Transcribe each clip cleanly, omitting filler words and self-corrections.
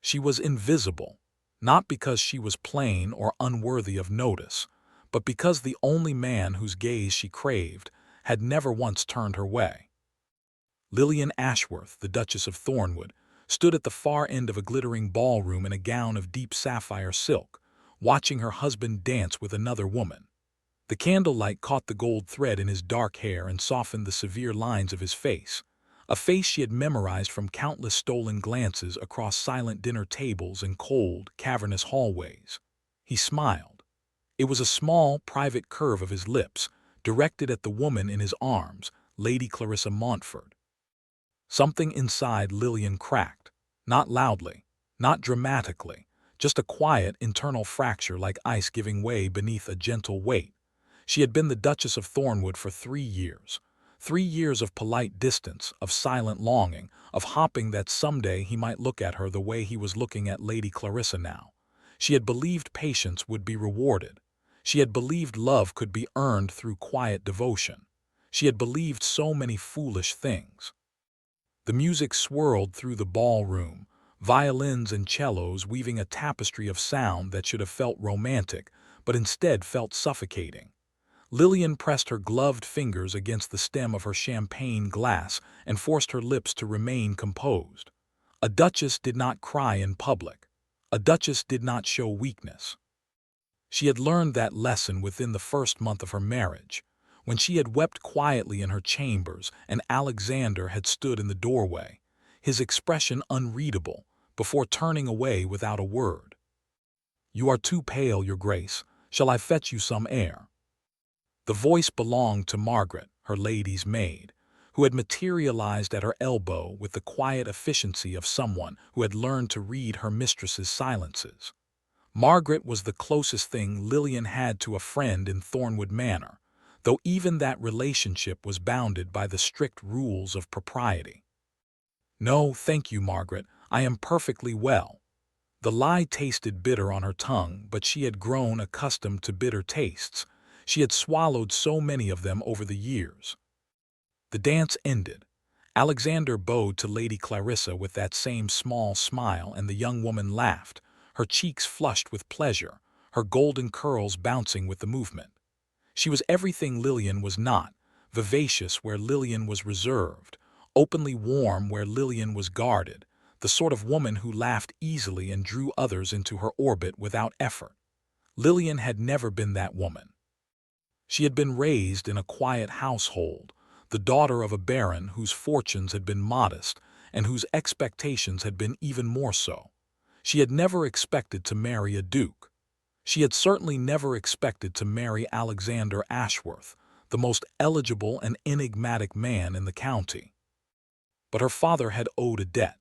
She was invisible, not because she was plain or unworthy of notice, but because the only man whose gaze she craved had never once turned her way. Lillian Ashworth, the Duchess of Thornwood, stood at the far end of a glittering ballroom in a gown of deep sapphire silk, watching her husband dance with another woman. The candlelight caught the gold thread in his dark hair and softened the severe lines of his face, a face she had memorized from countless stolen glances across silent dinner tables and cold, cavernous hallways. He smiled. It was a small, private curve of his lips, directed at the woman in his arms, Lady Clarissa Montfort. Something inside Lillian cracked, not loudly, not dramatically, just a quiet internal fracture like ice giving way beneath a gentle weight. She had been the Duchess of Thornwood for 3 years. 3 years of polite distance, of silent longing, of hoping that someday he might look at her the way he was looking at Lady Clarissa now. She had believed patience would be rewarded. She had believed love could be earned through quiet devotion. She had believed so many foolish things. The music swirled through the ballroom, violins and cellos weaving a tapestry of sound that should have felt romantic, but instead felt suffocating. Lillian pressed her gloved fingers against the stem of her champagne glass and forced her lips to remain composed. A duchess did not cry in public. A duchess did not show weakness. She had learned that lesson within the first month of her marriage, when she had wept quietly in her chambers and Alexander had stood in the doorway, his expression unreadable, before turning away without a word. "You are too pale, your grace. Shall I fetch you some air?" The voice belonged to Margaret, her lady's maid, who had materialized at her elbow with the quiet efficiency of someone who had learned to read her mistress's silences. Margaret was the closest thing Lillian had to a friend in Thornwood Manor, though even that relationship was bounded by the strict rules of propriety. "No, thank you, Margaret. I am perfectly well." The lie tasted bitter on her tongue, but she had grown accustomed to bitter tastes. She had swallowed so many of them over the years. The dance ended. Alexander bowed to Lady Clarissa with that same small smile, and the young woman laughed, her cheeks flushed with pleasure, her golden curls bouncing with the movement. She was everything Lillian was not, vivacious where Lillian was reserved, openly warm where Lillian was guarded, the sort of woman who laughed easily and drew others into her orbit without effort. Lillian had never been that woman. She had been raised in a quiet household, the daughter of a baron whose fortunes had been modest and whose expectations had been even more so. She had never expected to marry a duke. She had certainly never expected to marry Alexander Ashworth, the most eligible and enigmatic man in the county. But her father had owed a debt,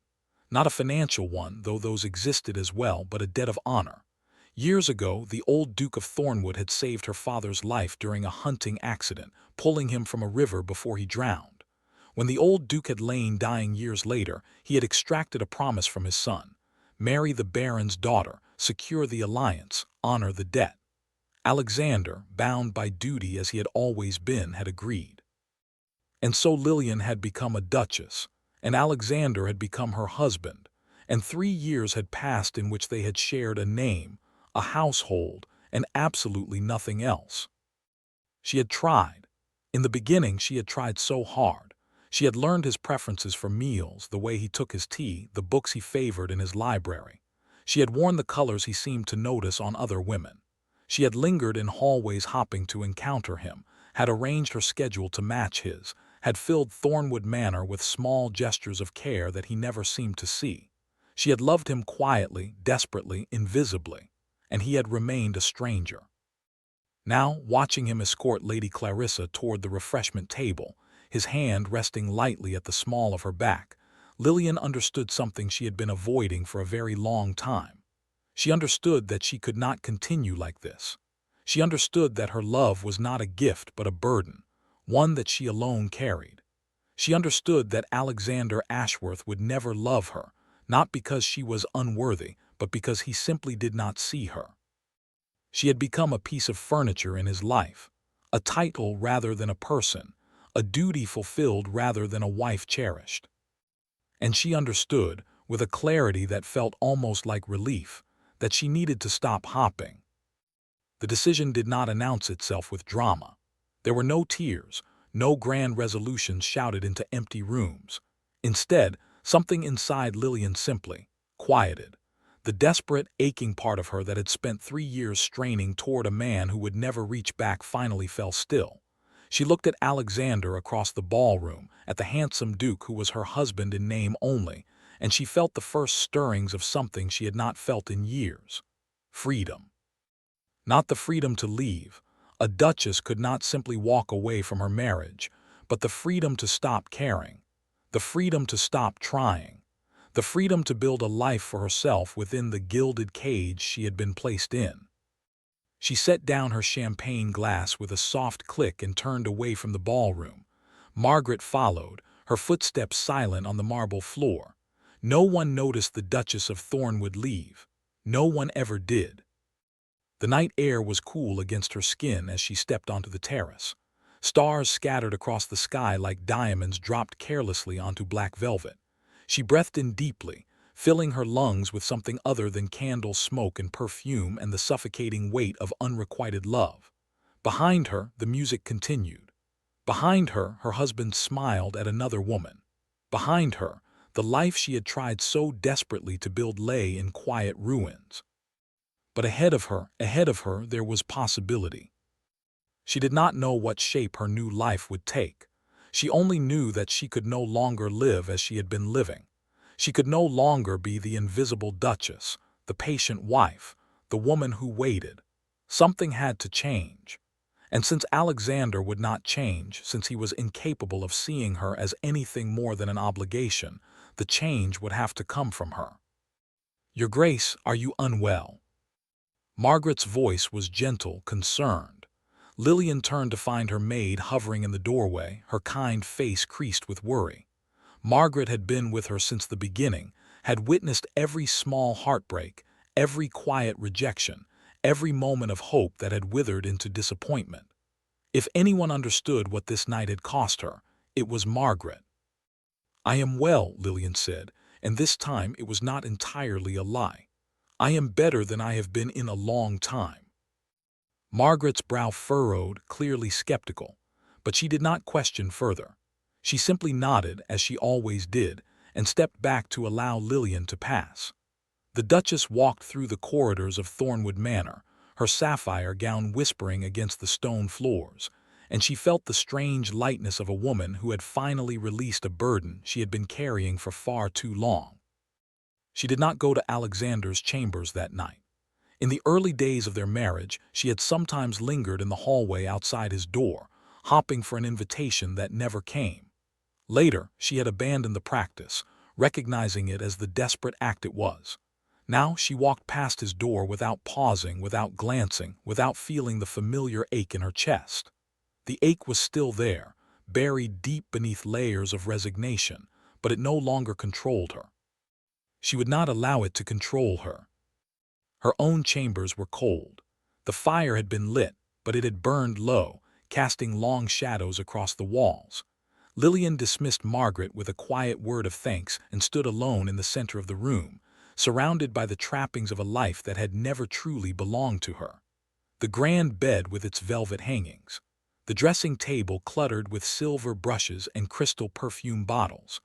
not a financial one, though those existed as well, but a debt of honor. Years ago, the old Duke of Thornwood had saved her father's life during a hunting accident, pulling him from a river before he drowned. When the old Duke had lain dying years later, he had extracted a promise from his son: marry the Baron's daughter, secure the alliance, honor the debt. Alexander, bound by duty as he had always been, had agreed. And so Lillian had become a duchess, and Alexander had become her husband, and 3 years had passed in which they had shared a name, a household, and absolutely nothing else. She had tried. In the beginning, she had tried so hard. She had learned his preferences for meals, the way he took his tea, the books he favored in his library. She had worn the colors he seemed to notice on other women. She had lingered in hallways hopping to encounter him, had arranged her schedule to match his, had filled Thornwood Manor with small gestures of care that he never seemed to see. She had loved him quietly, desperately, invisibly, and he had remained a stranger. Now, watching him escort Lady Clarissa toward the refreshment table, his hand resting lightly at the small of her back, Lillian understood something she had been avoiding for a very long time. She understood that she could not continue like this. She understood that her love was not a gift but a burden, one that she alone carried. She understood that Alexander Ashworth would never love her, not because she was unworthy, but because he simply did not see her. She had become a piece of furniture in his life, a title rather than a person, a duty fulfilled rather than a wife cherished. And she understood, with a clarity that felt almost like relief, that she needed to stop hopping. The decision did not announce itself with drama. There were no tears, no grand resolutions shouted into empty rooms. Instead, something inside Lillian simply quieted. The desperate, aching part of her that had spent 3 years straining toward a man who would never reach back finally fell still. She looked at Alexander across the ballroom, at the handsome Duke who was her husband in name only, and she felt the first stirrings of something she had not felt in years. Freedom. Not the freedom to leave. A duchess could not simply walk away from her marriage, but the freedom to stop caring, the freedom to stop trying, the freedom to build a life for herself within the gilded cage she had been placed in. She set down her champagne glass with a soft click and turned away from the ballroom. Margaret followed, her footsteps silent on the marble floor. No one noticed the Duchess of Thornwood leave. No one ever did. The night air was cool against her skin as she stepped onto the terrace. Stars scattered across the sky like diamonds dropped carelessly onto black velvet. She breathed in deeply, filling her lungs with something other than candle smoke and perfume and the suffocating weight of unrequited love. Behind her, the music continued. Behind her, her husband smiled at another woman. Behind her, the life she had tried so desperately to build lay in quiet ruins. But ahead of her, there was possibility. She did not know what shape her new life would take. She only knew that she could no longer live as she had been living. She could no longer be the invisible duchess, the patient wife, the woman who waited. Something had to change. And since Alexander would not change, since he was incapable of seeing her as anything more than an obligation, the change would have to come from her. "Your Grace, are you unwell?" Margaret's voice was gentle, concerned. Lillian turned to find her maid hovering in the doorway, her kind face creased with worry. Margaret had been with her since the beginning, had witnessed every small heartbreak, every quiet rejection, every moment of hope that had withered into disappointment. If anyone understood what this night had cost her, it was Margaret. "I am well," Lillian said, and this time it was not entirely a lie. "I am better than I have been in a long time." Margaret's brow furrowed, clearly skeptical, but she did not question further. She simply nodded, as she always did, and stepped back to allow Lillian to pass. The Duchess walked through the corridors of Thornwood Manor, her sapphire gown whispering against the stone floors, and she felt the strange lightness of a woman who had finally released a burden she had been carrying for far too long. She did not go to Alexander's chambers that night. In the early days of their marriage, she had sometimes lingered in the hallway outside his door, hopping for an invitation that never came. Later, she had abandoned the practice, recognizing it as the desperate act it was. Now she walked past his door without pausing, without glancing, without feeling the familiar ache in her chest. The ache was still there, buried deep beneath layers of resignation, but it no longer controlled her. She would not allow it to control her. Her own chambers were cold. The fire had been lit, but it had burned low, casting long shadows across the walls. Lillian dismissed Margaret with a quiet word of thanks and stood alone in the center of the room, surrounded by the trappings of a life that had never truly belonged to her. The grand bed with its velvet hangings. The dressing table cluttered with silver brushes and crystal perfume bottles.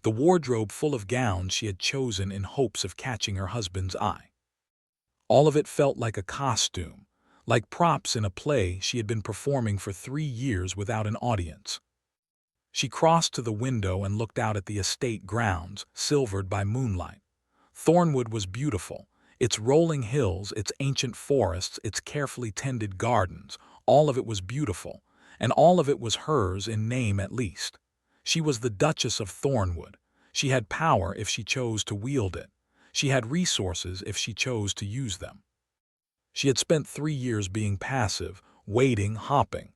The wardrobe full of gowns she had chosen in hopes of catching her husband's eye. All of it felt like a costume, like props in a play she had been performing for 3 years without an audience. She crossed to the window and looked out at the estate grounds, silvered by moonlight. Thornwood was beautiful. Its rolling hills, its ancient forests, its carefully tended gardens, all of it was beautiful, and all of it was hers in name at least. She was the Duchess of Thornwood. She had power if she chose to wield it. She had resources if she chose to use them. She had spent 3 years being passive, waiting, hopping.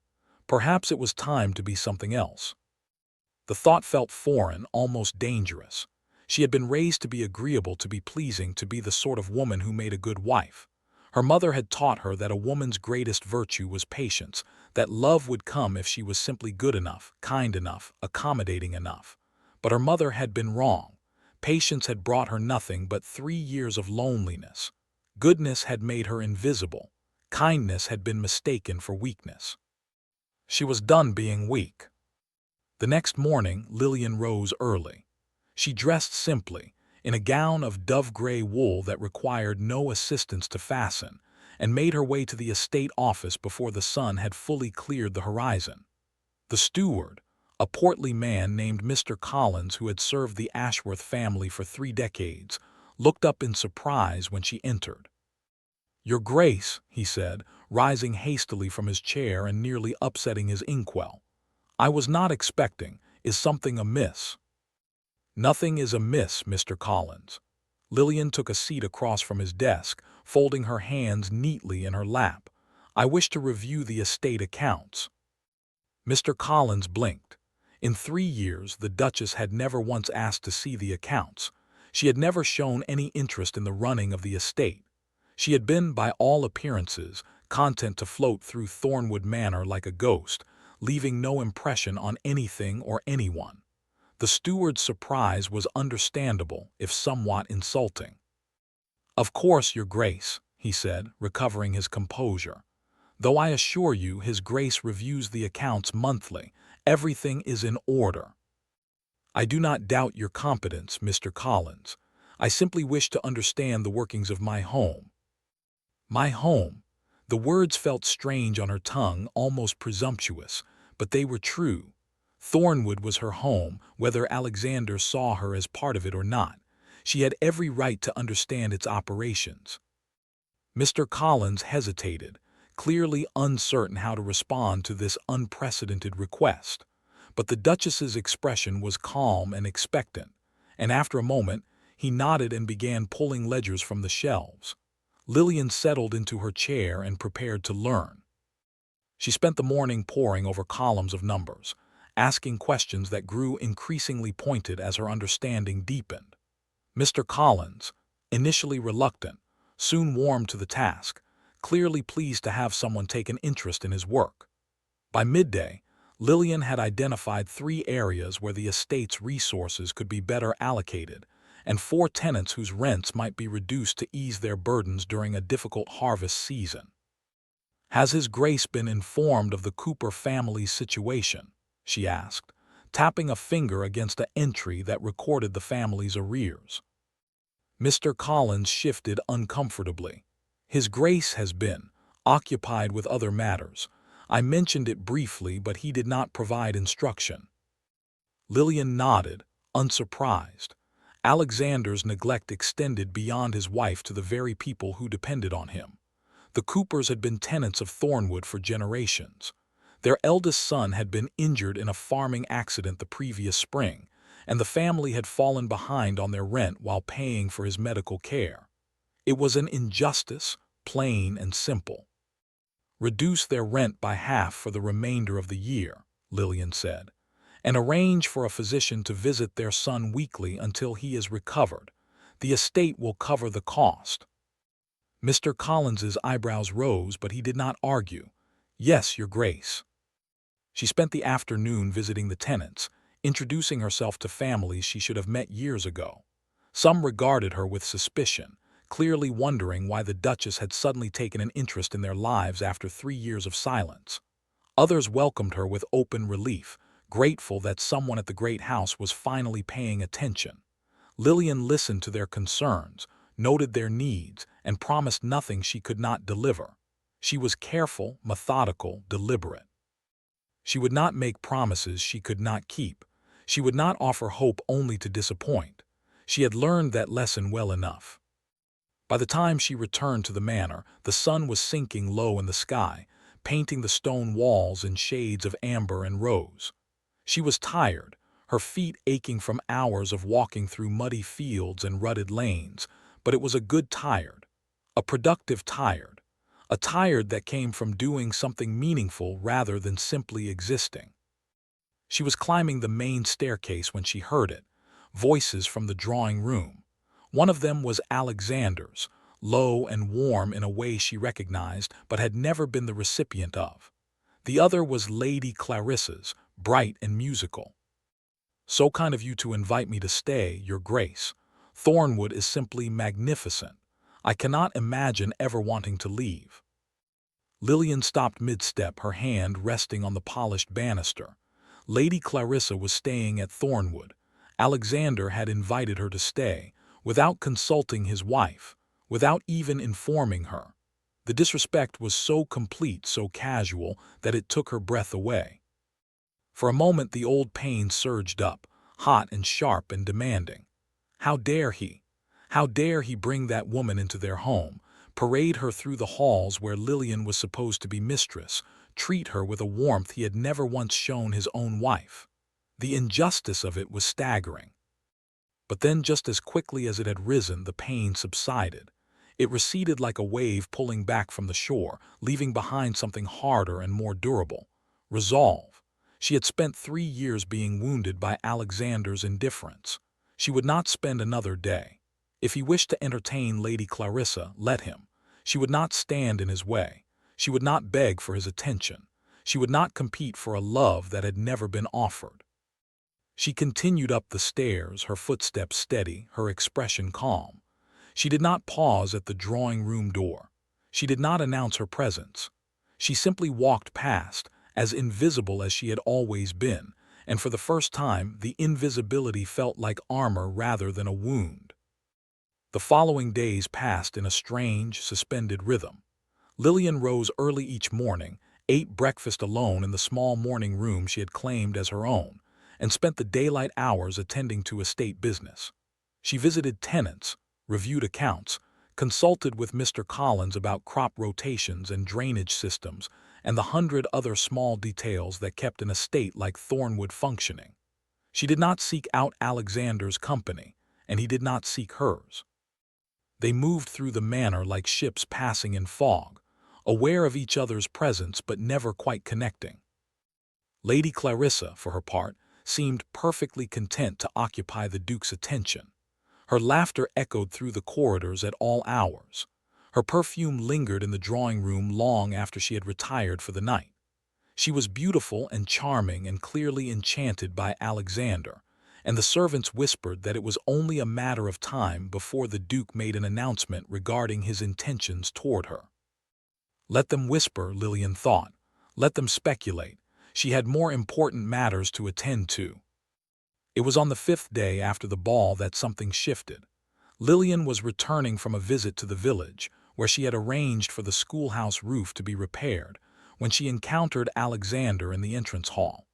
Perhaps it was time to be something else. The thought felt foreign, almost dangerous. She had been raised to be agreeable, to be pleasing, to be the sort of woman who made a good wife. Her mother had taught her that a woman's greatest virtue was patience, that love would come if she was simply good enough, kind enough, accommodating enough. But her mother had been wrong. Patience had brought her nothing but 3 years of loneliness. Goodness had made her invisible. Kindness had been mistaken for weakness. She was done being weak. The next morning, Lillian rose early. She dressed simply, in a gown of dove-gray wool that required no assistance to fasten, and made her way to the estate office before the sun had fully cleared the horizon. The steward, a portly man named Mr. Collins who had served the Ashworth family for 3 decades, looked up in surprise when she entered. "Your Grace," he said, rising hastily from his chair and nearly upsetting his inkwell. "I was not expecting. Is something amiss?" "Nothing is amiss, Mr. Collins." Lillian took a seat across from his desk, folding her hands neatly in her lap. "I wish to review the estate accounts." Mr. Collins blinked. In 3 years, the Duchess had never once asked to see the accounts. She had never shown any interest in the running of the estate. She had been, by all appearances, content to float through Thornwood Manor like a ghost, leaving no impression on anything or anyone. The steward's surprise was understandable, if somewhat insulting. "Of course, Your Grace," he said, recovering his composure. "Though I assure you His Grace reviews the accounts monthly, everything is in order." "I do not doubt your competence, Mr. Collins. I simply wish to understand the workings of my home." "My home." The words felt strange on her tongue, almost presumptuous, but they were true. Thornwood was her home, whether Alexander saw her as part of it or not. She had every right to understand its operations. Mr. Collins hesitated, clearly uncertain how to respond to this unprecedented request. But the Duchess's expression was calm and expectant, and after a moment, he nodded and began pulling ledgers from the shelves. Lillian settled into her chair and prepared to learn. She spent the morning poring over columns of numbers, asking questions that grew increasingly pointed as her understanding deepened. Mr. Collins, initially reluctant, soon warmed to the task, clearly pleased to have someone take an interest in his work. By midday, Lillian had identified 3 areas where the estate's resources could be better allocated, and 4 tenants whose rents might be reduced to ease their burdens during a difficult harvest season. "Has His Grace been informed of the Cooper family's situation?" she asked, tapping a finger against an entry that recorded the family's arrears. Mr. Collins shifted uncomfortably. "His Grace has been occupied with other matters. I mentioned it briefly, but he did not provide instruction." Lillian nodded, unsurprised. Alexander's neglect extended beyond his wife to the very people who depended on him. The Coopers had been tenants of Thornwood for generations. Their eldest son had been injured in a farming accident the previous spring, and the family had fallen behind on their rent while paying for his medical care. It was an injustice, plain and simple. "Reduce their rent by half for the remainder of the year," Lillian said, "and arrange for a physician to visit their son weekly until he is recovered. The estate will cover the cost." Mr. Collins's eyebrows rose, but he did not argue. "Yes, Your Grace." She spent the afternoon visiting the tenants, introducing herself to families she should have met years ago. Some regarded her with suspicion, clearly wondering why the Duchess had suddenly taken an interest in their lives after 3 years of silence. Others welcomed her with open relief, grateful that someone at the great house was finally paying attention. Lillian listened to their concerns, noted their needs, and promised nothing she could not deliver. She was careful, methodical, deliberate. She would not make promises she could not keep. She would not offer hope only to disappoint. She had learned that lesson well enough. By the time she returned to the manor, the sun was sinking low in the sky, painting the stone walls in shades of amber and rose. She was tired, her feet aching from hours of walking through muddy fields and rutted lanes, but it was a good tired, a productive tired, a tired that came from doing something meaningful rather than simply existing. She was climbing the main staircase when she heard it, voices from the drawing room. One of them was Alexander's, low and warm in a way she recognized but had never been the recipient of. The other was Lady Clarissa's, bright and musical. "So kind of you to invite me to stay, Your Grace. Thornwood is simply magnificent. I cannot imagine ever wanting to leave." Lillian stopped mid-step, her hand resting on the polished banister. Lady Clarissa was staying at Thornwood. Alexander had invited her to stay, without consulting his wife, without even informing her. The disrespect was so complete, so casual, that it took her breath away. For a moment the old pain surged up, hot and sharp and demanding. How dare he? How dare he bring that woman into their home, parade her through the halls where Lillian was supposed to be mistress, treat her with a warmth he had never once shown his own wife? The injustice of it was staggering. But then, just as quickly as it had risen, the pain subsided. It receded like a wave pulling back from the shore, leaving behind something harder and more durable: resolve. She had spent 3 years being wounded by Alexander's indifference. She would not spend another day. If he wished to entertain Lady Clarissa, let him. She would not stand in his way. She would not beg for his attention. She would not compete for a love that had never been offered. She continued up the stairs, her footsteps steady, her expression calm. She did not pause at the drawing-room door. She did not announce her presence. She simply walked past, as invisible as she had always been, and for the first time the invisibility felt like armor rather than a wound. The following days passed in a strange, suspended rhythm. Lillian rose early each morning, ate breakfast alone in the small morning room she had claimed as her own, and spent the daylight hours attending to estate business. She visited tenants, reviewed accounts, consulted with Mr. Collins about crop rotations and drainage systems, and the 100 other small details that kept an estate like Thornwood functioning. She did not seek out Alexander's company, and he did not seek hers. They moved through the manor like ships passing in fog, aware of each other's presence but never quite connecting. Lady Clarissa, for her part, seemed perfectly content to occupy the Duke's attention. Her laughter echoed through the corridors at all hours. Her perfume lingered in the drawing-room long after she had retired for the night. She was beautiful and charming and clearly enchanted by Alexander, and the servants whispered that it was only a matter of time before the Duke made an announcement regarding his intentions toward her. Let them whisper, Lillian thought. Let them speculate. She had more important matters to attend to. It was on the 5th day after the ball that something shifted. Lillian was returning from a visit to the village, where she had arranged for the schoolhouse roof to be repaired, when she encountered Alexander in the entrance hall.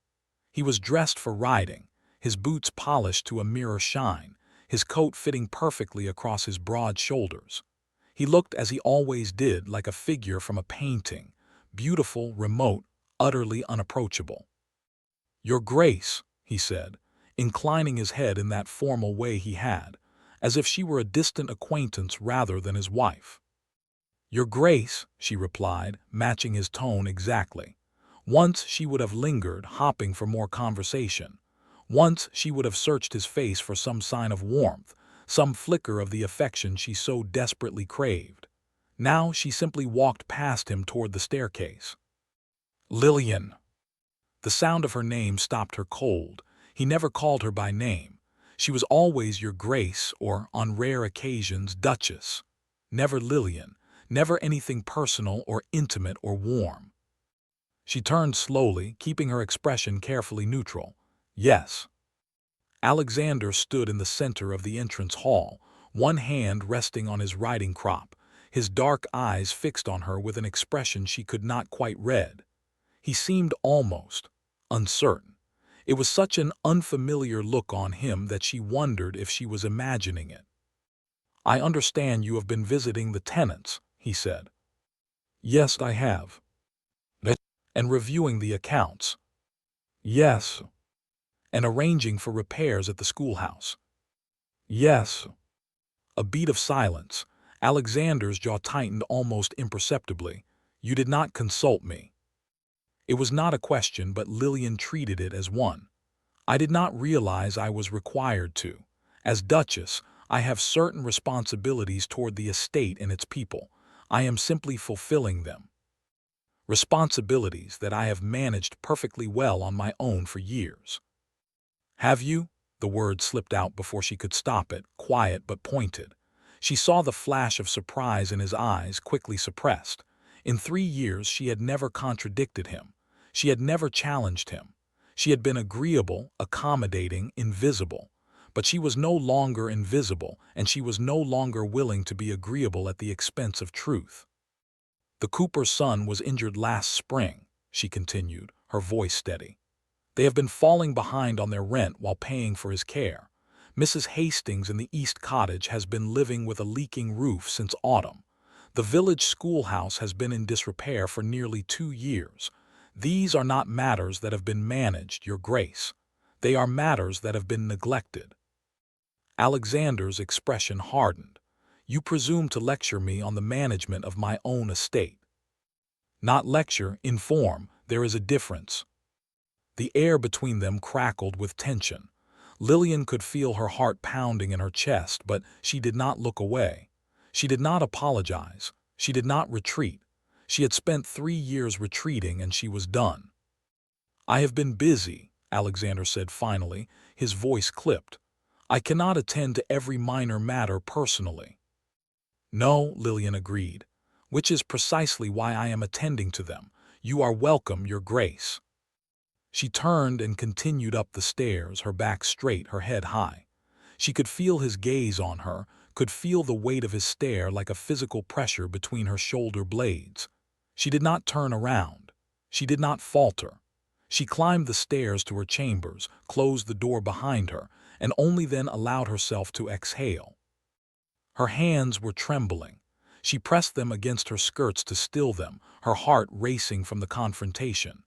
He was dressed for riding, his boots polished to a mirror shine, his coat fitting perfectly across his broad shoulders. He looked, as he always did, like a figure from a painting, beautiful, remote, utterly unapproachable. "Your Grace," he said, inclining his head in that formal way he had, as if she were a distant acquaintance rather than his wife. "Your Grace," she replied, matching his tone exactly. Once she would have lingered, hopping for more conversation. Once she would have searched his face for some sign of warmth, some flicker of the affection she so desperately craved. Now she simply walked past him toward the staircase. "Lillian." The sound of her name stopped her cold. He never called her by name. She was always Your Grace, or, on rare occasions, Duchess. Never Lillian, never anything personal or intimate or warm. She turned slowly, keeping her expression carefully neutral. "Yes." Alexander stood in the center of the entrance hall, one hand resting on his riding crop, his dark eyes fixed on her with an expression she could not quite read. He seemed almost uncertain. It was such an unfamiliar look on him that she wondered if she was imagining it. "I understand you have been visiting the tenants," he said. "Yes, I have." "And reviewing the accounts." "Yes." "And arranging for repairs at the schoolhouse." "Yes." A beat of silence. Alexander's jaw tightened almost imperceptibly. "You did not consult me." It was not a question, but Lillian treated it as one. "I did not realize I was required to. As Duchess, I have certain responsibilities toward the estate and its people. I am simply fulfilling them. Responsibilities that I have managed perfectly well on my own for years." Have you? The word slipped out before she could stop it, quiet but pointed. She saw the flash of surprise in his eyes, quickly suppressed. In 3 years she had never contradicted him. She had never challenged him. She had been agreeable, accommodating, invisible. But she was no longer invisible, and she was no longer willing to be agreeable at the expense of truth. The Cooper's son was injured last spring, she continued, her voice steady. They have been falling behind on their rent while paying for his care. Mrs. Hastings in the East Cottage has been living with a leaking roof since autumn. The village schoolhouse has been in disrepair for nearly 2 years. These are not matters that have been managed, Your Grace. They are matters that have been neglected. Alexander's expression hardened. You presume to lecture me on the management of my own estate. Not lecture, inform, there is a difference. The air between them crackled with tension. Lillian could feel her heart pounding in her chest, but she did not look away. She did not apologize. She did not retreat. She had spent 3 years retreating, and she was done. I have been busy, Alexander said finally, his voice clipped. I cannot attend to every minor matter personally. No, Lillian agreed, which is precisely why I am attending to them. You are welcome, Your Grace. She turned and continued up the stairs, her back straight, her head high. She could feel his gaze on her, could feel the weight of his stare like a physical pressure between her shoulder blades. She did not turn around. She did not falter. She climbed the stairs to her chambers, closed the door behind her, and only then allowed herself to exhale. Her hands were trembling. She pressed them against her skirts to still them, her heart racing from the confrontation.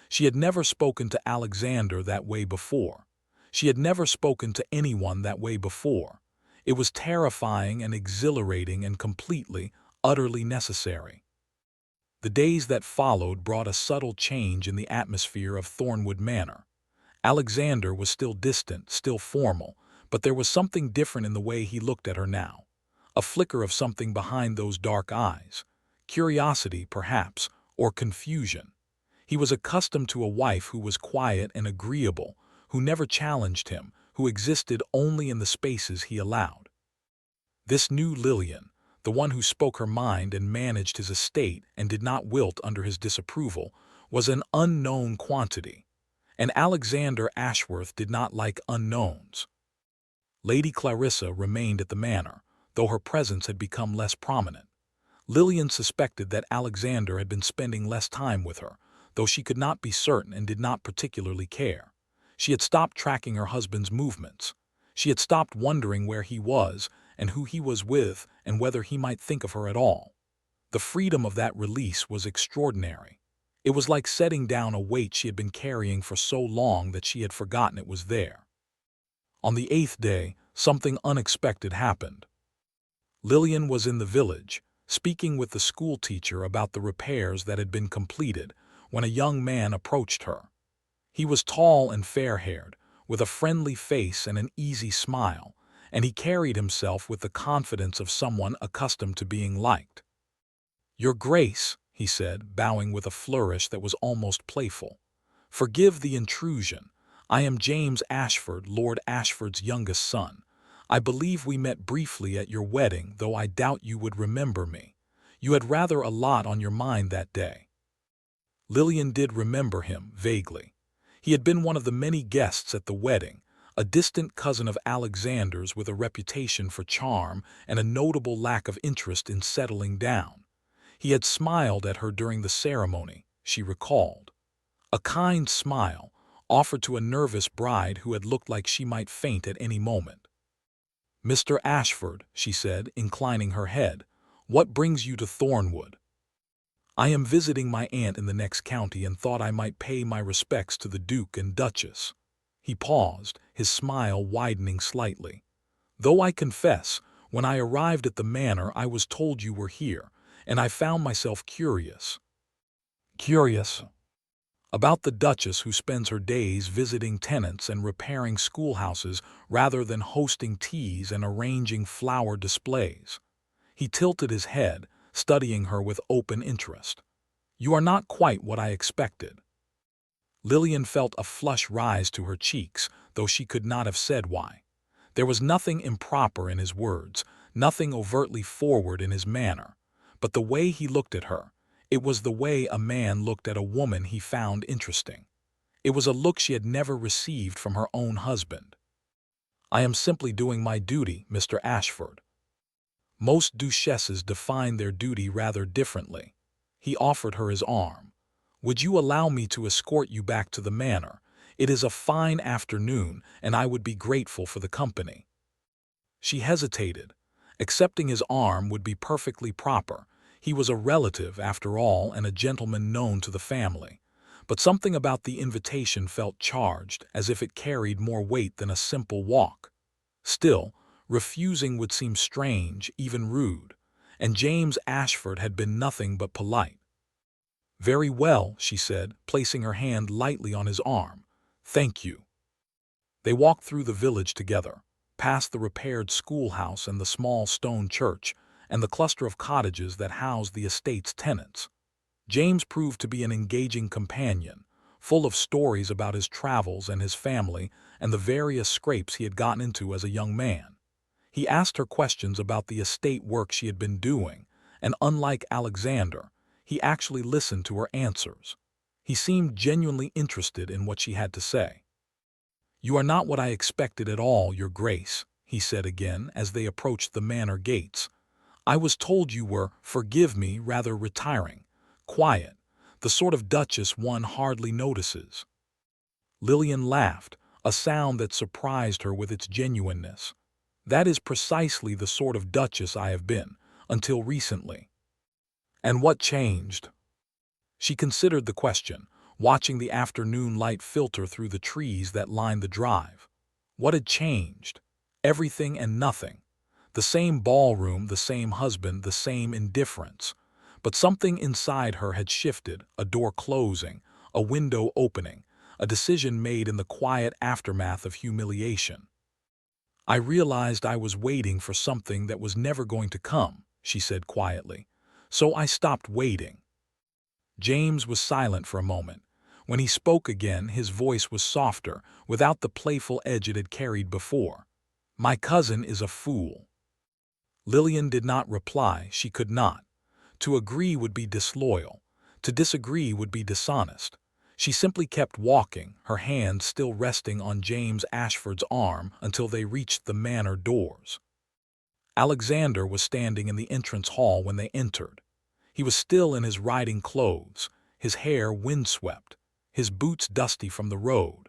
She had never spoken to Alexander that way before. She had never spoken to anyone that way before. It was terrifying and exhilarating and completely, utterly necessary. The days that followed brought a subtle change in the atmosphere of Thornwood Manor. Alexander was still distant, still formal, but there was something different in the way he looked at her now. A flicker of something behind those dark eyes. Curiosity, perhaps, or confusion. He was accustomed to a wife who was quiet and agreeable, who never challenged him, who existed only in the spaces he allowed. This new Lillian, the one who spoke her mind and managed his estate and did not wilt under his disapproval, was an unknown quantity. And Alexander Ashworth did not like unknowns. Lady Clarissa remained at the manor, though her presence had become less prominent. Lillian suspected that Alexander had been spending less time with her, though she could not be certain and did not particularly care. She had stopped tracking her husband's movements. She had stopped wondering where he was and who he was with and whether he might think of her at all. The freedom of that release was extraordinary. It was like setting down a weight she had been carrying for so long that she had forgotten it was there. On the 8th day, something unexpected happened. Lillian was in the village, speaking with the school teacher about the repairs that had been completed, when a young man approached her. He was tall and fair-haired, with a friendly face and an easy smile, and he carried himself with the confidence of someone accustomed to being liked. Your Grace, he said, bowing with a flourish that was almost playful. Forgive the intrusion. I am James Ashford, Lord Ashford's youngest son. I believe we met briefly at your wedding, though I doubt you would remember me. You had rather a lot on your mind that day. Lillian did remember him, vaguely. He had been one of the many guests at the wedding, a distant cousin of Alexander's with a reputation for charm and a notable lack of interest in settling down. He had smiled at her during the ceremony, she recalled. A kind smile, offered to a nervous bride who had looked like she might faint at any moment. Mr. Ashford, she said, inclining her head, what brings you to Thornwood? I am visiting my aunt in the next county and thought I might pay my respects to the Duke and Duchess. He paused, his smile widening slightly. Though I confess, when I arrived at the manor I was told you were here, and I found myself curious. Curious? About the Duchess who spends her days visiting tenants and repairing schoolhouses rather than hosting teas and arranging flower displays. He tilted his head, studying her with open interest. You are not quite what I expected. Lillian felt a flush rise to her cheeks, though she could not have said why. There was nothing improper in his words, nothing overtly forward in his manner. But the way he looked at her, it was the way a man looked at a woman he found interesting. It was a look she had never received from her own husband. "I am simply doing my duty, Mr. Ashford." Most duchesses define their duty rather differently. He offered her his arm. "Would you allow me to escort you back to the manor? It is a fine afternoon, and I would be grateful for the company." She hesitated. Accepting his arm would be perfectly proper. He was a relative, after all, and a gentleman known to the family. But something about the invitation felt charged, as if it carried more weight than a simple walk. Still, refusing would seem strange, even rude, and James Ashford had been nothing but polite. "Very well," she said, placing her hand lightly on his arm. "Thank you." They walked through the village together, past the repaired schoolhouse and the small stone church, and the cluster of cottages that housed the estate's tenants. James proved to be an engaging companion, full of stories about his travels and his family and the various scrapes he had gotten into as a young man. He asked her questions about the estate work she had been doing, and unlike Alexander, he actually listened to her answers. He seemed genuinely interested in what she had to say. "You are not what I expected at all, Your Grace," he said again as they approached the manor gates. "I was told you were, forgive me, rather retiring, quiet, the sort of Duchess one hardly notices." Lillian laughed, a sound that surprised her with its genuineness. "That is precisely the sort of Duchess I have been, until recently." "And what changed?" She considered the question, watching the afternoon light filter through the trees that lined the drive. What had changed? Everything and nothing. The same ballroom, the same husband, the same indifference. But something inside her had shifted, a door closing, a window opening, a decision made in the quiet aftermath of humiliation. "I realized I was waiting for something that was never going to come," she said quietly. "So I stopped waiting." James was silent for a moment. When he spoke again, his voice was softer, without the playful edge it had carried before. "My cousin is a fool." Lillian did not reply. She could not. To agree would be disloyal. To disagree would be dishonest. She simply kept walking, her hand still resting on James Ashford's arm until they reached the manor doors. Alexander was standing in the entrance hall when they entered. He was still in his riding clothes, his hair windswept, his boots dusty from the road.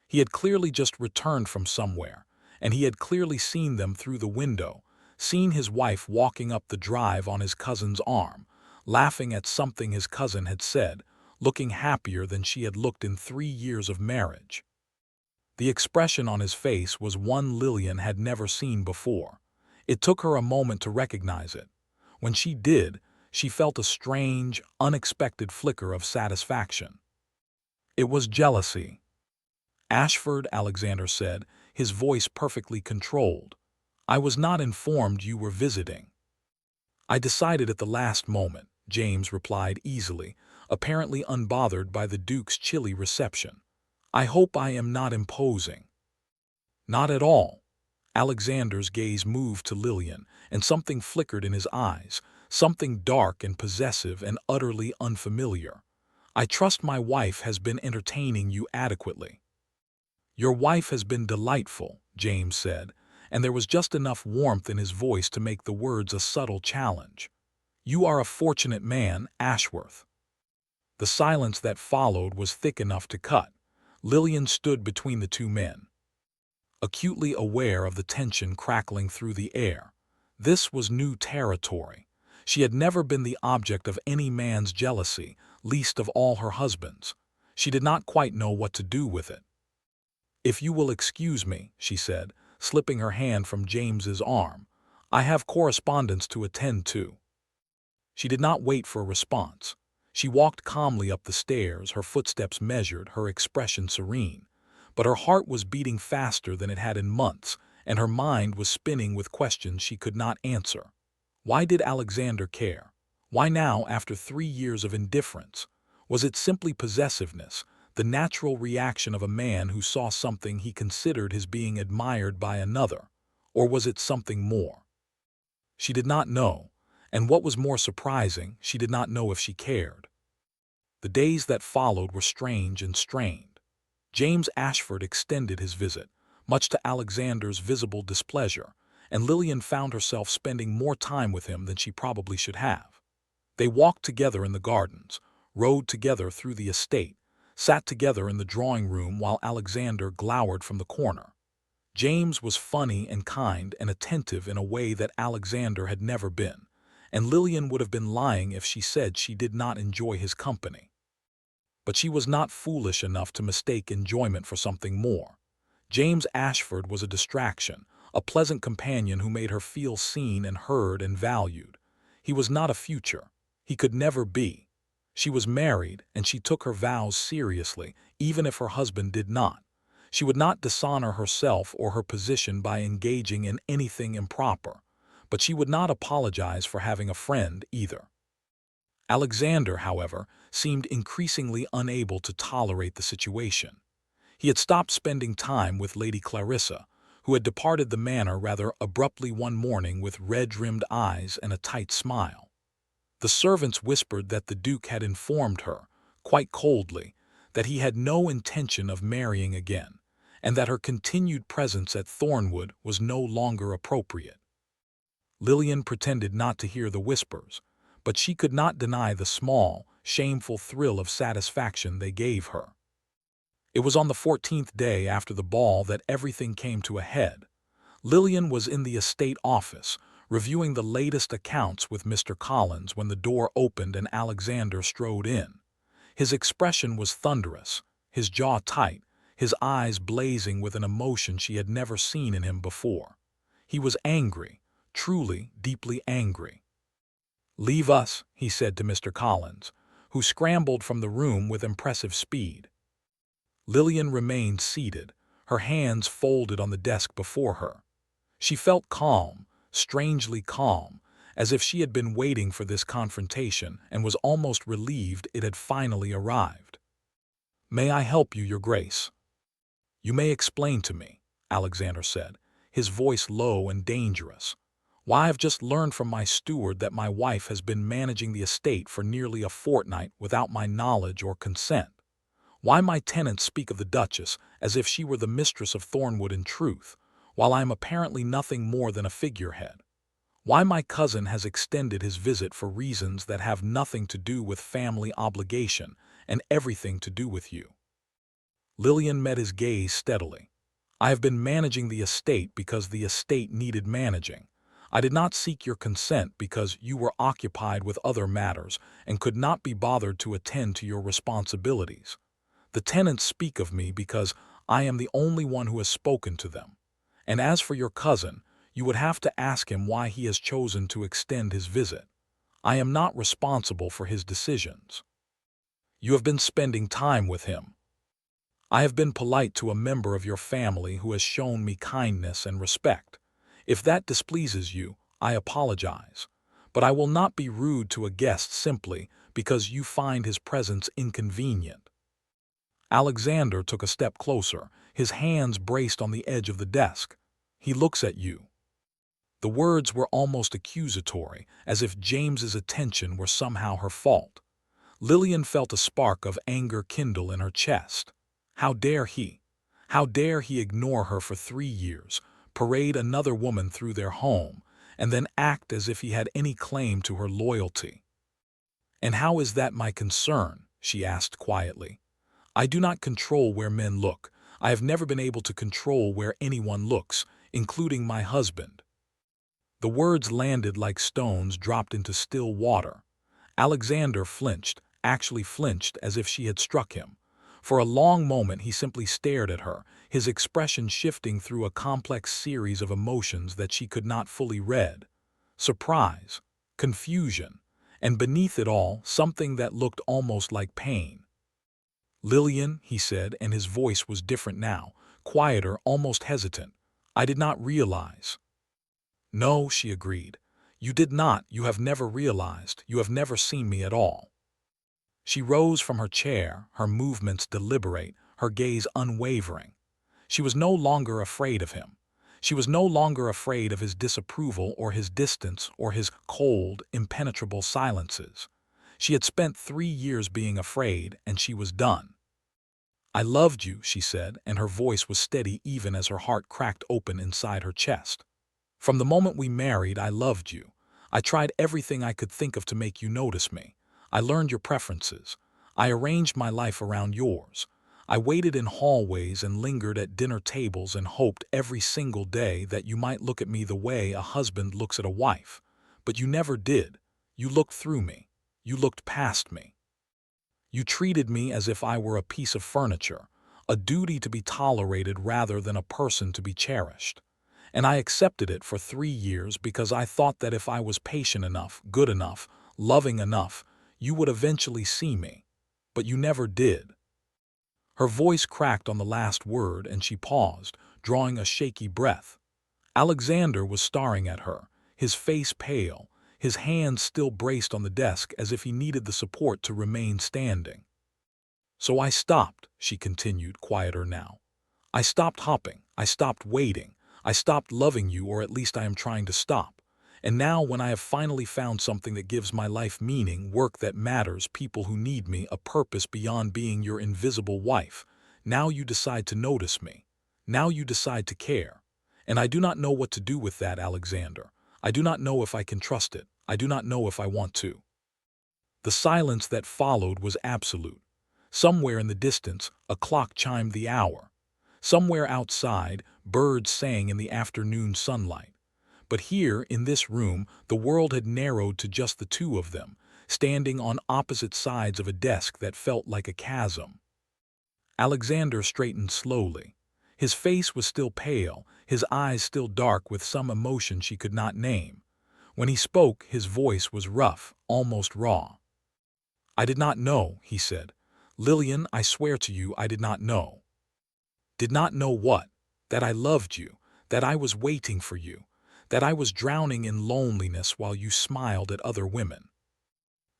He had clearly just returned from somewhere, and he had clearly seen them through the window, seen his wife walking up the drive on his cousin's arm, laughing at something his cousin had said, looking happier than she had looked in 3 years of marriage. The expression on his face was one Lillian had never seen before. It took her a moment to recognize it. When she did, she felt a strange, unexpected flicker of satisfaction. It was jealousy. "Ashford," Alexander said, his voice perfectly controlled, "I was not informed you were visiting." "I decided at the last moment," James replied easily, apparently unbothered by the Duke's chilly reception. "I hope I am not imposing." "Not at all." Alexander's gaze moved to Lillian, and something flickered in his eyes, something dark and possessive and utterly unfamiliar. "I trust my wife has been entertaining you adequately." "Your wife has been delightful," James said, and there was just enough warmth in his voice to make the words a subtle challenge. "You are a fortunate man, Ashworth." The silence that followed was thick enough to cut. Lillian stood between the two men, acutely aware of the tension crackling through the air. This was new territory. She had never been the object of any man's jealousy, least of all her husband's. She did not quite know what to do with it. "If you will excuse me," she said, slipping her hand from James's arm, "I have correspondence to attend to." She did not wait for a response. She walked calmly up the stairs, her footsteps measured, her expression serene. But her heart was beating faster than it had in months, and her mind was spinning with questions she could not answer. Why did Alexander care? Why now, after 3 years of indifference? Was it simply possessiveness, the the natural reaction of a man who saw something he considered his being admired by another, or was it something more? She did not know, and what was more surprising, she did not know if she cared. The days that followed were strange and strained. James Ashford extended his visit, much to Alexander's visible displeasure, and Lillian found herself spending more time with him than she probably should have. They walked together in the gardens, rode together through the estate, sat together in the drawing room while Alexander glowered from the corner. James was funny and kind and attentive in a way that Alexander had never been, and Lillian would have been lying if she said she did not enjoy his company. But she was not foolish enough to mistake enjoyment for something more. James Ashford was a distraction, a pleasant companion who made her feel seen and heard and valued. He was not a future. He could never be. She was married, and she took her vows seriously, even if her husband did not. She would not dishonor herself or her position by engaging in anything improper, but she would not apologize for having a friend either. Alexander, however, seemed increasingly unable to tolerate the situation. He had stopped spending time with Lady Clarissa, who had departed the manor rather abruptly one morning with red-rimmed eyes and a tight smile. The servants whispered that the Duke had informed her, quite coldly, that he had no intention of marrying again, and that her continued presence at Thornwood was no longer appropriate. Lillian pretended not to hear the whispers, but she could not deny the small, shameful thrill of satisfaction they gave her. It was on the 14th day after the ball that everything came to a head. Lillian was in the estate office, reviewing the latest accounts with Mr. Collins when the door opened and Alexander strode in. His expression was thunderous, his jaw tight, his eyes blazing with an emotion she had never seen in him before. He was angry, truly, deeply angry. "Leave us," he said to Mr. Collins, who scrambled from the room with impressive speed. Lillian remained seated, her hands folded on the desk before her. She felt calm, strangely calm, as if she had been waiting for this confrontation and was almost relieved it had finally arrived. "May I help you, Your Grace?" "You may explain to me," Alexander said, his voice low and dangerous. "Why, I've just learned from my steward that my wife has been managing the estate for nearly a fortnight without my knowledge or consent. Why my tenants speak of the Duchess as if she were the mistress of Thornwood in truth, while I am apparently nothing more than a figurehead. Why my cousin has extended his visit for reasons that have nothing to do with family obligation and everything to do with you." Lillian met his gaze steadily. "I have been managing the estate because the estate needed managing. I did not seek your consent because you were occupied with other matters and could not be bothered to attend to your responsibilities. The tenants speak of me because I am the only one who has spoken to them. And as for your cousin, you would have to ask him why he has chosen to extend his visit. I am not responsible for his decisions. You have been spending time with him. I have been polite to a member of your family who has shown me kindness and respect. If that displeases you, I apologize. But I will not be rude to a guest simply because you find his presence inconvenient." Alexander took a step closer, his hands braced on the edge of the desk. "He looks at you." The words were almost accusatory, as if James's attention were somehow her fault. Lillian felt a spark of anger kindle in her chest. How dare he? How dare he ignore her for 3 years, parade another woman through their home, and then act as if he had any claim to her loyalty? "And how is that my concern?" she asked quietly. "I do not control where men look. I have never been able to control where anyone looks, including my husband." The words landed like stones dropped into still water. Alexander flinched, actually flinched as if she had struck him. For a long moment he simply stared at her, his expression shifting through a complex series of emotions that she could not fully read. Surprise, confusion, and beneath it all, something that looked almost like pain. "Lillian," he said, and his voice was different now, quieter, almost hesitant. "I did not realize." "No," she agreed. "You did not. You have never realized. You have never seen me at all." She rose from her chair, her movements deliberate, her gaze unwavering. She was no longer afraid of him. She was no longer afraid of his disapproval or his distance or his cold, impenetrable silences. She had spent 3 years being afraid, and she was done. "I loved you," she said, and her voice was steady even as her heart cracked open inside her chest. "From the moment we married, I loved you. I tried everything I could think of to make you notice me. I learned your preferences. I arranged my life around yours. I waited in hallways and lingered at dinner tables and hoped every single day that you might look at me the way a husband looks at a wife. But you never did. You looked through me. You looked past me. You treated me as if I were a piece of furniture, a duty to be tolerated rather than a person to be cherished. And I accepted it for 3 years because I thought that if I was patient enough, good enough, loving enough, you would eventually see me. But you never did." Her voice cracked on the last word and she paused, drawing a shaky breath. Alexander was staring at her, his face pale, his hands still braced on the desk as if he needed the support to remain standing. "So I stopped," she continued, quieter now. "I stopped hopping. I stopped waiting. I stopped loving you, or at least I am trying to stop. And now when I have finally found something that gives my life meaning, work that matters, people who need me, a purpose beyond being your invisible wife, now you decide to notice me. Now you decide to care. And I do not know what to do with that, Alexander. I do not know if I can trust it. I do not know if I want to." The silence that followed was absolute. Somewhere in the distance, a clock chimed the hour. Somewhere outside, birds sang in the afternoon sunlight. But here, in this room, the world had narrowed to just the two of them, standing on opposite sides of a desk that felt like a chasm. Alexander straightened slowly. His face was still pale, his eyes still dark with some emotion she could not name. When he spoke, his voice was rough, almost raw. "I did not know," he said. "Lillian, I swear to you I did not know." "Did not know what? That I loved you, that I was waiting for you, that I was drowning in loneliness while you smiled at other women.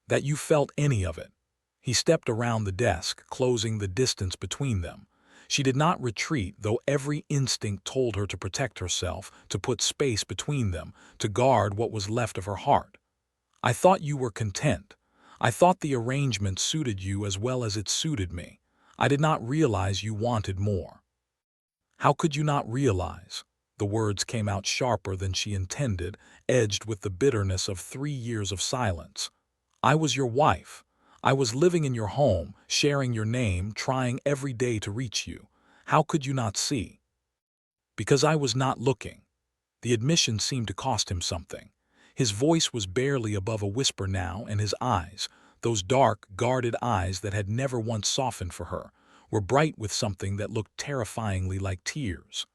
That you felt any of it." He stepped around the desk, closing the distance between them. She did not retreat, though every instinct told her to protect herself, to put space between them, to guard what was left of her heart. "I thought you were content. I thought the arrangement suited you as well as it suited me. I did not realize you wanted more." "How could you not realize?" The words came out sharper than she intended, edged with the bitterness of 3 years of silence. "I was your wife. I was living in your home, sharing your name, trying every day to reach you. How could you not see?" "Because I was not looking." The admission seemed to cost him something. His voice was barely above a whisper now, and his eyes, those dark, guarded eyes that had never once softened for her, were bright with something that looked terrifyingly like tears.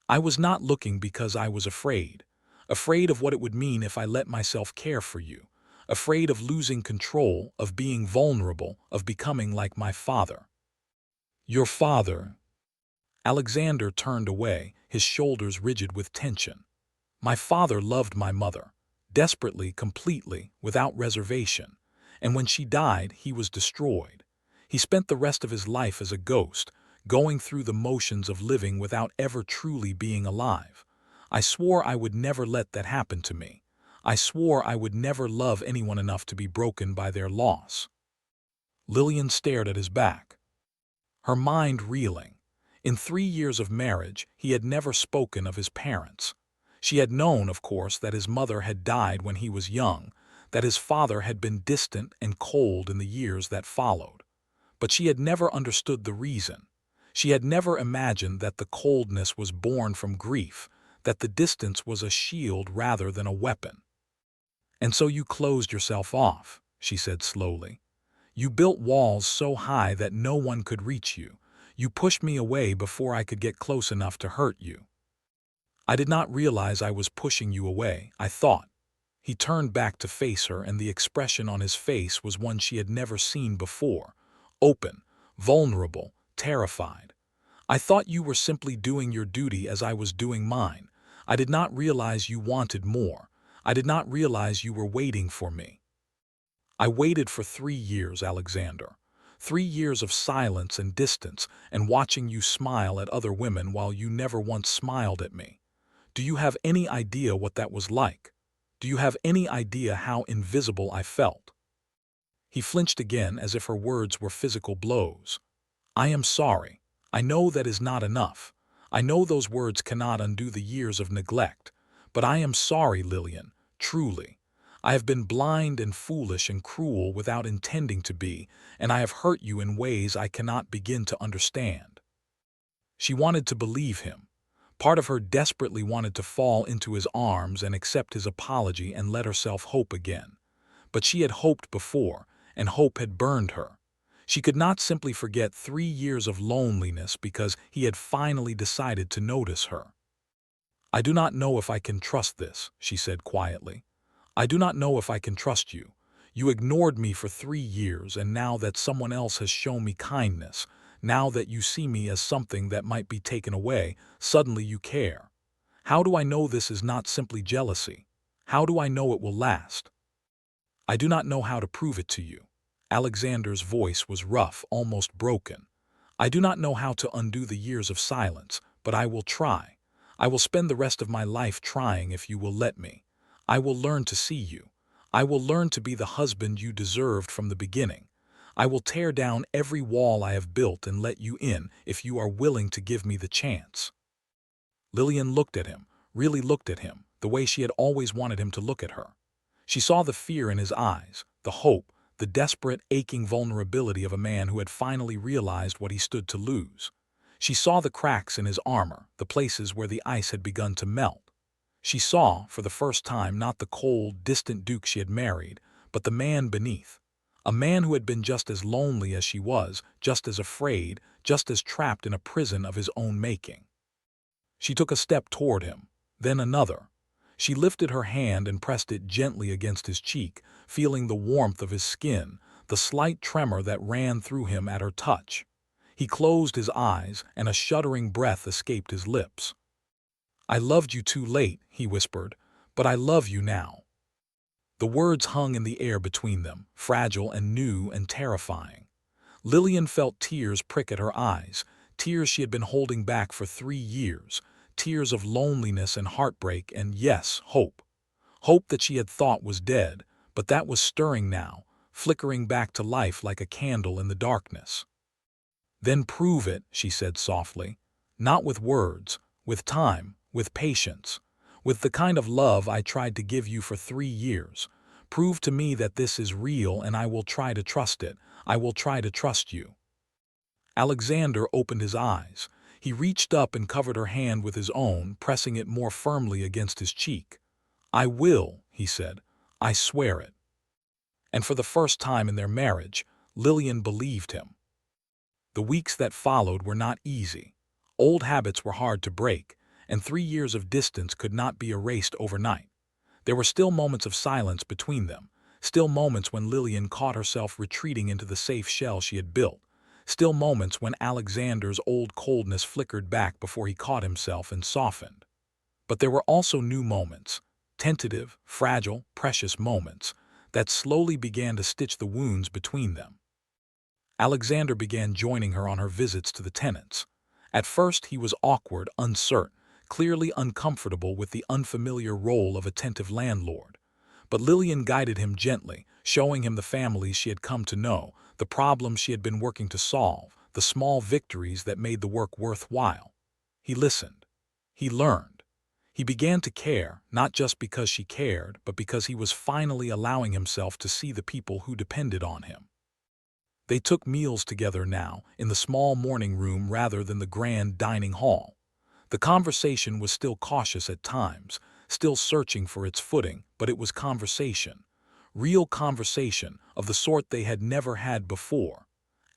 "I was not looking because I was afraid. Afraid of what it would mean if I let myself care for you. Afraid of losing control, of being vulnerable, of becoming like my father." "Your father?" Alexander turned away, his shoulders rigid with tension. "My father loved my mother. Desperately, completely, without reservation. And when she died, he was destroyed. He spent the rest of his life as a ghost, going through the motions of living without ever truly being alive. I swore I would never let that happen to me. I swore I would never love anyone enough to be broken by their loss." Lillian stared at his back, her mind reeling. In 3 years of marriage, he had never spoken of his parents. She had known, of course, that his mother had died when he was young, that his father had been distant and cold in the years that followed. But she had never understood the reason. She had never imagined that the coldness was born from grief, that the distance was a shield rather than a weapon. "And so you closed yourself off," she said slowly. "You built walls so high that no one could reach you. You pushed me away before I could get close enough to hurt you." "I did not realize I was pushing you away, I thought." He turned back to face her, and the expression on his face was one she had never seen before. Open, vulnerable, terrified. "I thought you were simply doing your duty as I was doing mine. I did not realize you wanted more. I did not realize you were waiting for me." I waited for 3 years, Alexander. 3 years of silence and distance and watching you smile at other women while you never once smiled at me. Do you have any idea what that was like? Do you have any idea how invisible I felt?" He flinched again as if her words were physical blows. "I am sorry. I know that is not enough. I know those words cannot undo the years of neglect. But I am sorry, Lillian, truly. I have been blind and foolish and cruel without intending to be, and I have hurt you in ways I cannot begin to understand." She wanted to believe him. Part of her desperately wanted to fall into his arms and accept his apology and let herself hope again. But she had hoped before, and hope had burned her. She could not simply forget 3 years of loneliness because he had finally decided to notice her. "I do not know if I can trust this," she said quietly. "I do not know if I can trust you. You ignored me for 3 years, and now that someone else has shown me kindness, now that you see me as something that might be taken away, suddenly you care. How do I know this is not simply jealousy? How do I know it will last?" "I do not know how to prove it to you." Alexander's voice was rough, almost broken. "I do not know how to undo the years of silence, but I will try. I will spend the rest of my life trying if you will let me. I will learn to see you. I will learn to be the husband you deserved from the beginning. I will tear down every wall I have built and let you in if you are willing to give me the chance." Lillian looked at him, really looked at him, the way she had always wanted him to look at her. She saw the fear in his eyes, the hope, the desperate, aching vulnerability of a man who had finally realized what he stood to lose. She saw the cracks in his armor, the places where the ice had begun to melt. She saw, for the first time, not the cold, distant Duke she had married, but the man beneath. A man who had been just as lonely as she was, just as afraid, just as trapped in a prison of his own making. She took a step toward him, then another. She lifted her hand and pressed it gently against his cheek, feeling the warmth of his skin, the slight tremor that ran through him at her touch. He closed his eyes, and a shuddering breath escaped his lips. "I loved you too late," he whispered, "but I love you now." The words hung in the air between them, fragile and new and terrifying. Lillian felt tears prick at her eyes, tears she had been holding back for 3 years, tears of loneliness and heartbreak and, yes, hope. Hope that she had thought was dead, but that was stirring now, flickering back to life like a candle in the darkness. "Then prove it," she said softly. "Not with words, with time, with patience, with the kind of love I tried to give you for 3 years. Prove to me that this is real and I will try to trust it. I will try to trust you." Alexander opened his eyes. He reached up and covered her hand with his own, pressing it more firmly against his cheek. "I will," he said. "I swear it." And for the first time in their marriage, Lillian believed him. The weeks that followed were not easy. Old habits were hard to break, and 3 years of distance could not be erased overnight. There were still moments of silence between them, still moments when Lillian caught herself retreating into the safe shell she had built, still moments when Alexander's old coldness flickered back before he caught himself and softened. But there were also new moments, tentative, fragile, precious moments, that slowly began to stitch the wounds between them. Alexander began joining her on her visits to the tenants. At first he was awkward, uncertain, clearly uncomfortable with the unfamiliar role of attentive landlord. But Lillian guided him gently, showing him the families she had come to know, the problems she had been working to solve, the small victories that made the work worthwhile. He listened. He learned. He began to care, not just because she cared, but because he was finally allowing himself to see the people who depended on him. They took meals together now, in the small morning room rather than the grand dining hall. The conversation was still cautious at times, still searching for its footing, but it was conversation. Real conversation, of the sort they had never had before.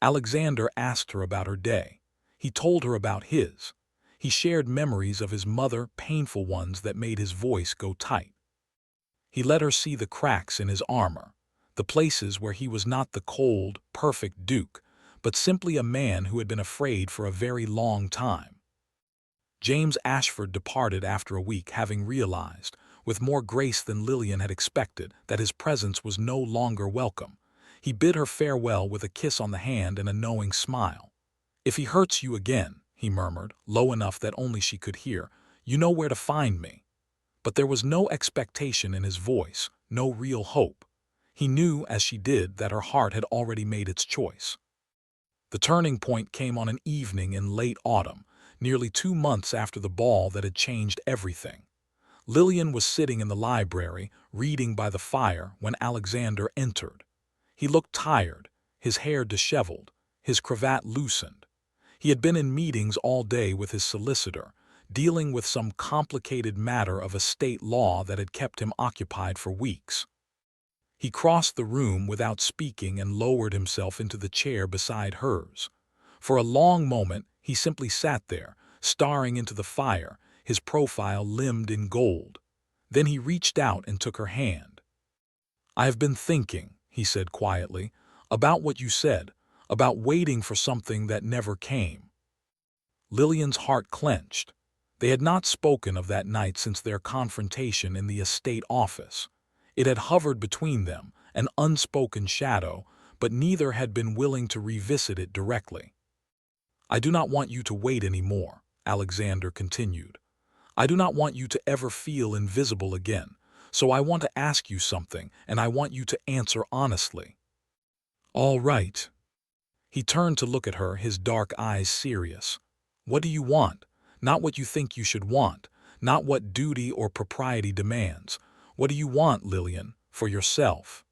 Alexander asked her about her day. He told her about his. He shared memories of his mother, painful ones that made his voice go tight. He let her see the cracks in his armor, the places where he was not the cold, perfect Duke, but simply a man who had been afraid for a very long time. James Ashford departed after a week, having realized, with more grace than Lillian had expected, that his presence was no longer welcome. He bid her farewell with a kiss on the hand and a knowing smile. "If he hurts you again," he murmured, low enough that only she could hear, "you know where to find me." But there was no expectation in his voice, no real hope. He knew, as she did, that her heart had already made its choice. The turning point came on an evening in late autumn, nearly 2 months after the ball that had changed everything. Lillian was sitting in the library, reading by the fire, when Alexander entered. He looked tired, his hair disheveled, his cravat loosened. He had been in meetings all day with his solicitor, dealing with some complicated matter of estate law that had kept him occupied for weeks. He crossed the room without speaking and lowered himself into the chair beside hers. For a long moment, he simply sat there, staring into the fire, his profile limned in gold. Then he reached out and took her hand. "I have been thinking," he said quietly, "about what you said, about waiting for something that never came." Lillian's heart clenched. They had not spoken of that night since their confrontation in the estate office. It had hovered between them, an unspoken shadow, but neither had been willing to revisit it directly. "I do not want you to wait any more," Alexander continued. "I do not want you to ever feel invisible again, so I want to ask you something, and I want you to answer honestly." "All right." He turned to look at her, his dark eyes serious. "What do you want? Not what you think you should want, not what duty or propriety demands. What do you want, Lillian, for yourself?"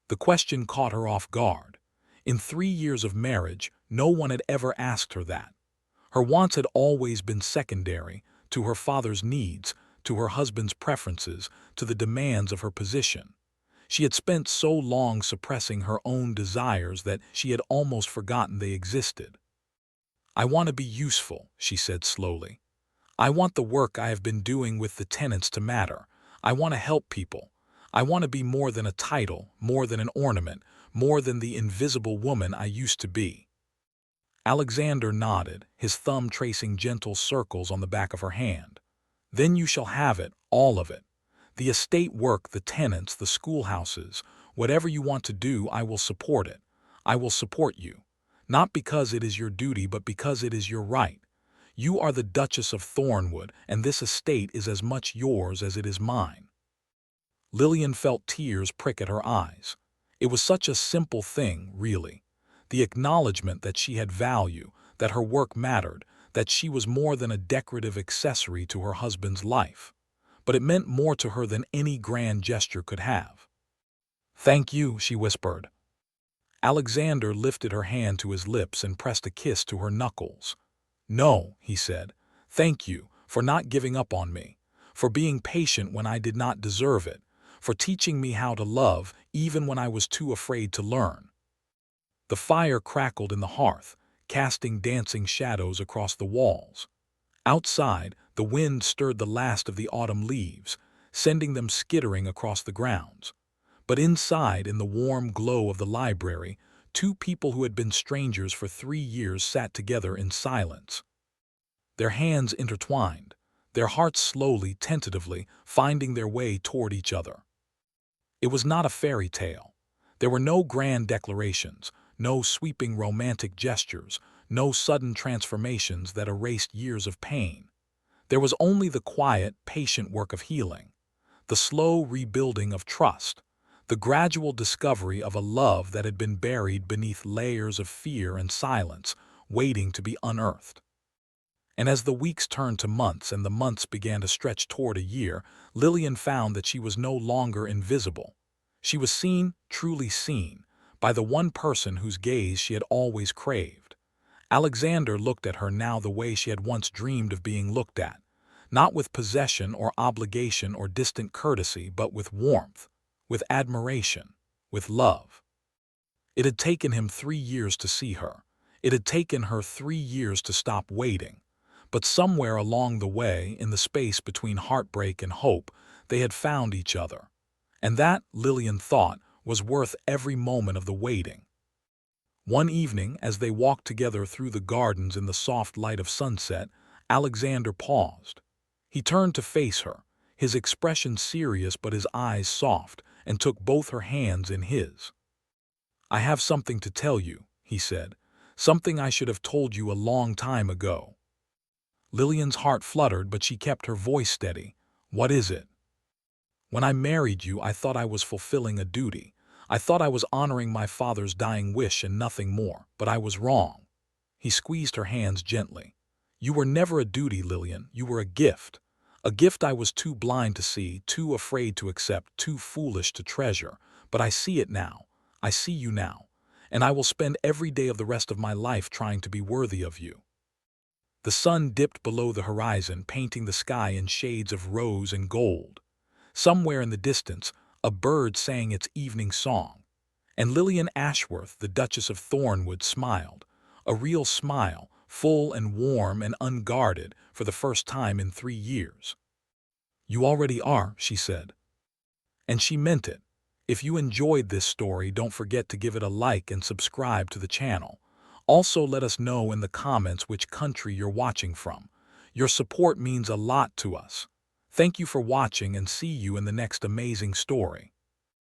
The question caught her off guard. In 3 years of marriage, no one had ever asked her that. Her wants had always been secondary, to her father's needs, to her husband's preferences, to the demands of her position. She had spent so long suppressing her own desires that she had almost forgotten they existed. "I want to be useful," she said slowly. "I want the work I have been doing with the tenants to matter. I want to help people. I want to be more than a title, more than an ornament, more than the invisible woman I used to be." Alexander nodded, his thumb tracing gentle circles on the back of her hand. "Then you shall have it, all of it. The estate work, the tenants, the schoolhouses, whatever you want to do, I will support it. I will support you. Not because it is your duty, but because it is your right. You are the Duchess of Thornwood, and this estate is as much yours as it is mine." Lillian felt tears prick at her eyes. It was such a simple thing, really. The acknowledgement that she had value, that her work mattered, that she was more than a decorative accessory to her husband's life. But it meant more to her than any grand gesture could have. "Thank you," she whispered. Alexander lifted her hand to his lips and pressed a kiss to her knuckles. "No," he said. "Thank you for not giving up on me, for being patient when I did not deserve it, for teaching me how to love even when I was too afraid to learn." The fire crackled in the hearth, casting dancing shadows across the walls. Outside, the wind stirred the last of the autumn leaves, sending them skittering across the grounds. But inside, in the warm glow of the library, two people who had been strangers for 3 years sat together in silence. Their hands intertwined, their hearts slowly, tentatively, finding their way toward each other. It was not a fairy tale. There were no grand declarations, no sweeping romantic gestures, no sudden transformations that erased years of pain. There was only the quiet, patient work of healing, the slow rebuilding of trust, the gradual discovery of a love that had been buried beneath layers of fear and silence, waiting to be unearthed. And as the weeks turned to months and the months began to stretch toward a year, Lillian found that she was no longer invisible. She was seen, truly seen, by the one person whose gaze she had always craved. Alexander looked at her now the way she had once dreamed of being looked at, not with possession or obligation or distant courtesy, but with warmth, with admiration, with love. It had taken him 3 years to see her. It had taken her 3 years to stop waiting. But somewhere along the way, in the space between heartbreak and hope, they had found each other. And that, Lillian thought, was worth every moment of the waiting. One evening, as they walked together through the gardens in the soft light of sunset, Alexander paused. He turned to face her, his expression serious but his eyes soft, and took both her hands in his. "I have something to tell you," he said, "something I should have told you a long time ago." Lillian's heart fluttered, but she kept her voice steady. "What is it?" "When I married you, I thought I was fulfilling a duty. I thought I was honoring my father's dying wish and nothing more, but I was wrong." He squeezed her hands gently. "You were never a duty, Lillian. You were a gift. A gift I was too blind to see, too afraid to accept, too foolish to treasure. But I see it now. I see you now. And I will spend every day of the rest of my life trying to be worthy of you." The sun dipped below the horizon, painting the sky in shades of rose and gold. Somewhere in the distance, a bird sang its evening song. And Lillian Ashworth, the Duchess of Thornwood, smiled. A real smile, full and warm and unguarded, for the first time in 3 years. "You already are," she said. And she meant it. If you enjoyed this story, don't forget to give it a like and subscribe to the channel. Also, let us know in the comments which country you're watching from. Your support means a lot to us. Thank you for watching, and see you in the next amazing story.